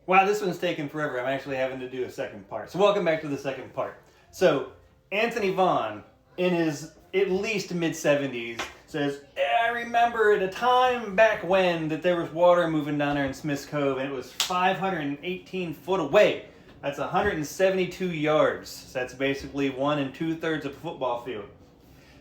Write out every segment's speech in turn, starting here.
Wow, this one's taking forever. I'm actually having to do a second part. So welcome back to the second part. So Anthony Vaughn, in his at least mid-70s, says, I remember at a time back when that there was water moving down there in Smith's Cove, and it was 518 foot away. That's 172 yards. So that's basically 1 2/3 of a football field.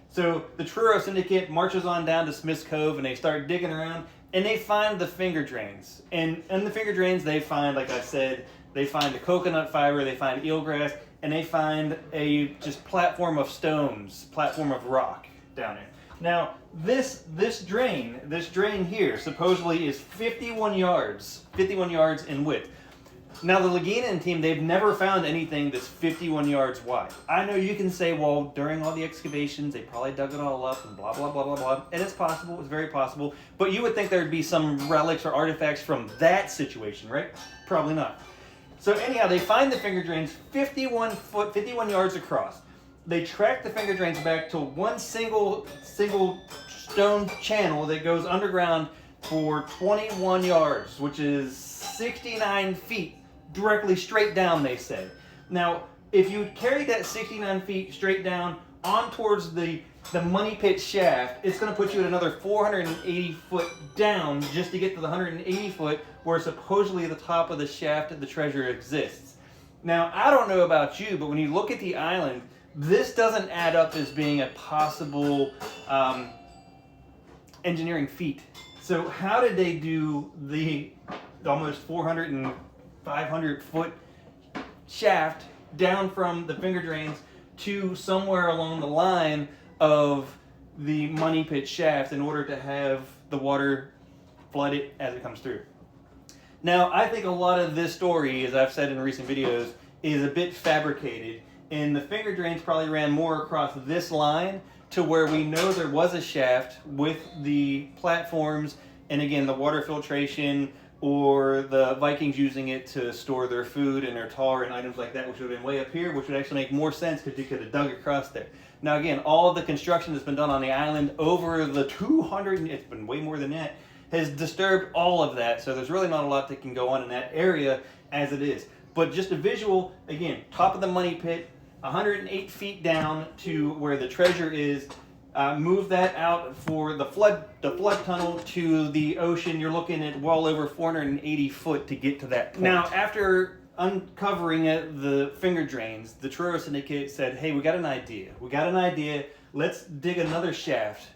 So the Truro Syndicate marches on down to Smith's Cove, and they start digging around, and they find the finger drains. And in the finger drains, they find, like I said, they find the coconut fiber, they find eelgrass, and they find a just platform of stones, platform of rock down there. Now, this drain here supposedly is 51 yards in width. Now, the Lagina team, they've never found anything that's 51 yards wide. I know you can say, well, during all the excavations, they probably dug it all up and blah, blah, blah, blah, blah. And it's possible, it's very possible. But you would think there'd be some relics or artifacts from that situation, right? Probably not. So anyhow, they find the finger drains 51 yards across. They track the finger drains back to one single stone channel that goes underground for 21 yards, which is 69 feet. Directly straight down, they say. Now, if you carry that 69 feet straight down on towards the money pit shaft, it's going to put you at another 480 foot down just to get to the 180 foot where supposedly the top of the shaft of the treasure exists. Now, I don't know about you, but when you look at the island, this doesn't add up as being a possible engineering feat. So how did they do the almost 400 and 500 foot shaft down from the finger drains to somewhere along the line of the money pit shaft in order to have the water flood it as it comes through? Now, I think a lot of this story, as I've said in recent videos, is a bit fabricated, and the finger drains probably ran more across this line to where we know there was a shaft with the platforms, and again, the water filtration, or the Vikings using it to store their food and their tar and items like that, which would have been way up here, which would actually make more sense because you could have dug across there. Now again, all of the construction that's been done on the island over the 200, it's been way more than that, has disturbed all of that, so there's really not a lot that can go on in that area as it is. But just a visual, again, top of the money pit, 108 feet down to where the treasure is. Move that out for the flood tunnel to the ocean. You're looking at well over 480 foot to get to that point. Now, after uncovering the finger drains, the Truro Syndicate said, hey, we got an idea. Let's dig another shaft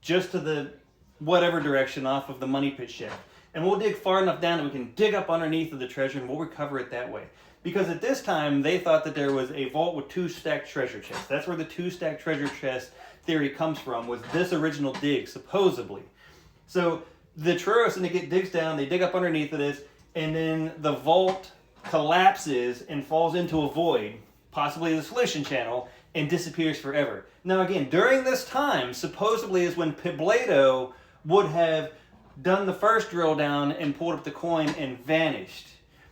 just to the whatever direction off of the money pit shaft. And we'll dig far enough down that we can dig up underneath of the treasure and we'll recover it that way. Because at this time, they thought that there was a vault with 2 stacked treasure chests. That's where the 2 stacked treasure chest theory comes from, was this original dig, supposedly. So the Truro Syndicate digs down, they dig up underneath of this, and then the vault collapses and falls into a void, possibly the solution channel, and disappears forever. Now again, during this time, supposedly is when Pobledo would have done the first drill down and pulled up the coin and vanished.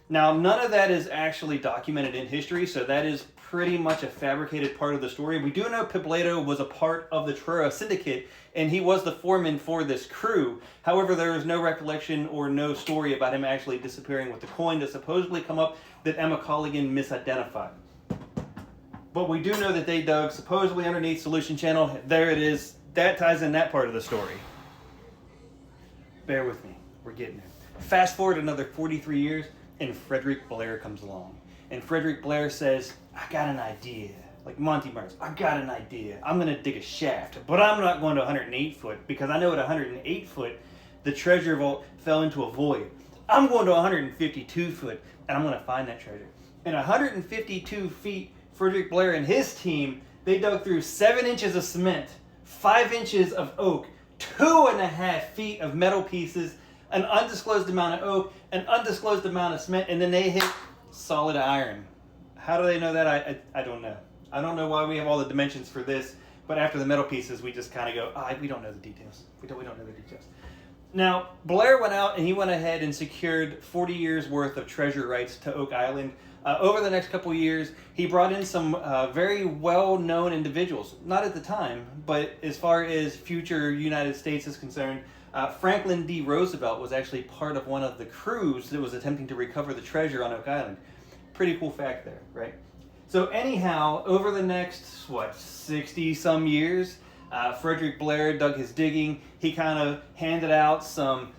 Now, none of that is actually documented in history, so that is pretty much a fabricated part of the story. We do know Pobledo was a part of the Truro Syndicate, and he was the foreman for this crew. However, there is no recollection or no story about him actually disappearing with the coin that supposedly come up that Emma Colligan misidentified. But we do know that they dug supposedly underneath Solution Channel. There it is. That ties in that part of the story. Bear with me. We're getting there. Fast forward another 43 years, and Frederick Blair comes along. And Frederick Blair says, I got an idea. Like Monty Myers, I got an idea. I'm going to dig a shaft, but I'm not going to 108 foot because I know at 108 foot, the treasure vault fell into a void. I'm going to 152 foot, and I'm going to find that treasure. And 152 feet, Frederick Blair and his team, they dug through 7 inches of cement, 5 inches of oak, 2.5 feet of metal pieces, an undisclosed amount of oak, an undisclosed amount of cement, and then they hit solid iron. How do they know that? I don't know. I don't know why we have all the dimensions for this, but after the metal pieces, we just kind of go, we don't know the details. We don't know the details. Now, Blair went out and he went ahead and secured 40 years worth of treasure rights to Oak Island. Over the next couple of years, he brought in some very well-known individuals, not at the time, but as far as future United States is concerned, Franklin D. Roosevelt was actually part of one of the crews that was attempting to recover the treasure on Oak Island. Pretty cool fact there, right? So anyhow, over the next, 60 some years, Frederick Blair dug his digging. He kind of handed out some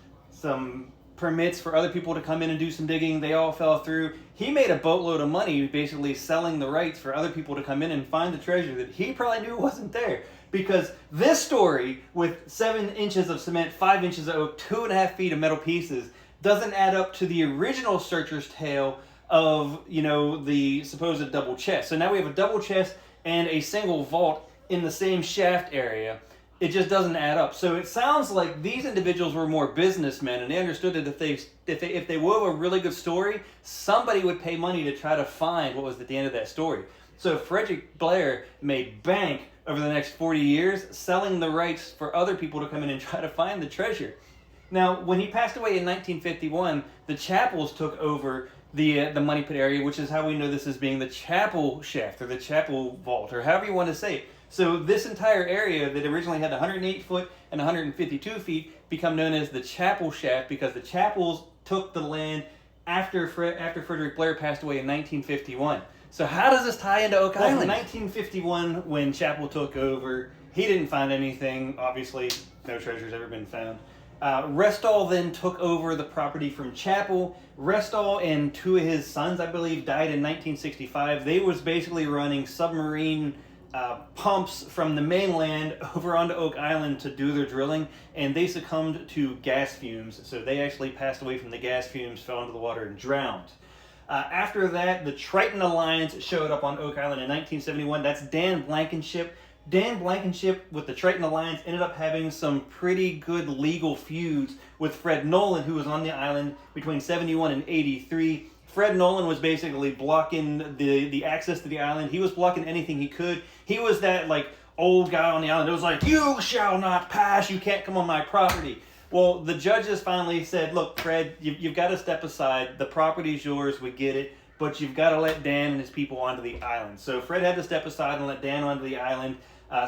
permits for other people to come in and do some digging. They all fell through. He made a boatload of money basically selling the rights for other people to come in and find the treasure that he probably knew wasn't there. Because this story with 7 inches of cement, 5 inches of oak, 2.5 feet of metal pieces doesn't add up to the original searcher's tale of, the supposed double chest. So now we have a double chest and a single vault in the same shaft area. It just doesn't add up. So it sounds like these individuals were more businessmen, and they understood that if they wove a really good story, somebody would pay money to try to find what was at the end of that story. So Frederick Blair made bank over the next 40 years selling the rights for other people to come in and try to find the treasure. Now, when he passed away in 1951, the Chapels took over the money pit area, which is how we know this as being the chapel shaft or the chapel vault, or however you want to say it. So this entire area that originally had 108 foot and 152 feet become known as the chapel shaft because the Chapels took the land after Frederick Blair passed away in 1951. So how does this tie into Oak Island? In 1951, when Chapel took over, he didn't find anything. Obviously, no treasure's ever been found. Restall then took over the property from Chapel. Restall and 2 of his sons, I believe, died in 1965. They was basically running submarine pumps from the mainland over onto Oak Island to do their drilling, and they succumbed to gas fumes. So they actually passed away from the gas fumes, fell into the water, and drowned. After that, the Triton Alliance showed up on Oak Island in 1971. That's Dan Blankenship. Dan Blankenship with the Triton Alliance ended up having some pretty good legal feuds with Fred Nolan, who was on the island between 71 and 83. Fred Nolan was basically blocking the access to the island. He was blocking anything he could. He was that old guy on the island. It was like, you shall not pass. You can't come on my property. Well, the judges finally said, look, Fred, you've got to step aside. The property's yours. We get it. But you've got to let Dan and his people onto the island. So Fred had to step aside and let Dan onto the island.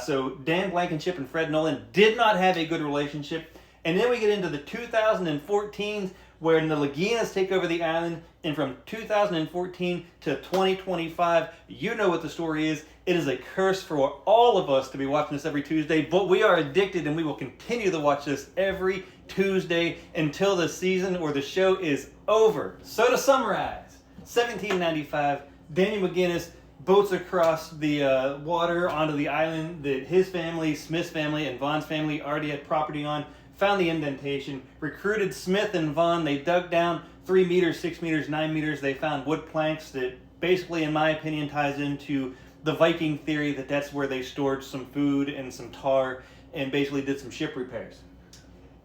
So Dan Blankenship and Fred Nolan did not have a good relationship. And then we get into the 2014s where the Lagunas take over the island. And from 2014 to 2025, you know what the story is. It is a curse for all of us to be watching this every Tuesday, but we are addicted and we will continue to watch this every Tuesday until the season or the show is over. So to summarize, 1795, Daniel McGinnis boats across the water onto the island that his family, Smith's family, and Vaughn's family already had property on, found the indentation, recruited Smith and Vaughn. They dug down 3 meters, 6 meters, 9 meters. They found wood planks that basically, in my opinion, ties into the Viking theory that that's where they stored some food and some tar and basically did some ship repairs.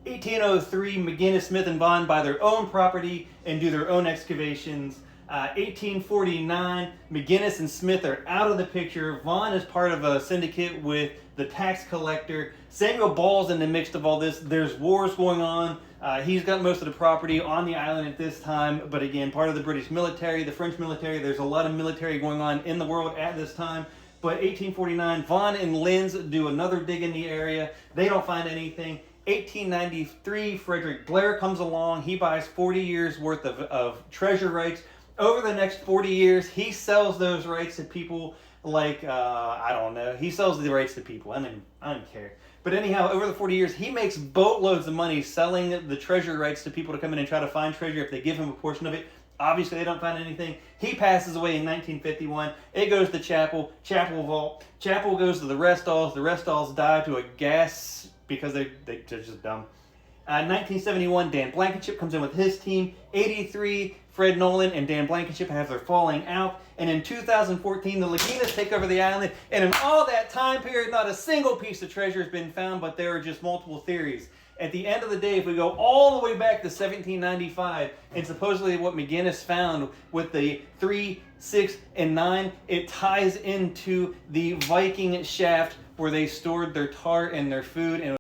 1803, McGinnis, Smith, and Vaughn buy their own property and do their own excavations. 1849, McGinnis and Smith are out of the picture. Vaughn is part of a syndicate with the tax collector. Samuel Ball's in the mix of all this. There's wars going on. He's got most of the property on the island at this time, but again, part of the British military, the French military. There's a lot of military going on in the world at this time. But 1849, Vaughn and Linz do another dig in the area. They don't find anything. 1893, Frederick Blair comes along. He buys 40 years worth of treasure rights. Over the next 40 years, he sells those rights to people like, I don't know. He sells the rights to people. I don't care. But anyhow, over the 40 years, he makes boatloads of money selling the treasure rights to people to come in and try to find treasure if they give him a portion of it. Obviously, they don't find anything. He passes away in 1951. It goes to Chapel Vault. Chapel goes to the Restalls. The Restalls die to a gas because they're just dumb. 1971, Dan Blankenship comes in with his team. 83, Fred Nolan and Dan Blankenship have their falling out. And in 2014, the Lagunas take over the island. And in all that time period, not a single piece of treasure has been found, but there are just multiple theories. At the end of the day, if we go all the way back to 1795, and supposedly what McGinnis found with the 3, 6, and 9, it ties into the Viking shaft where they stored their tar and their food. And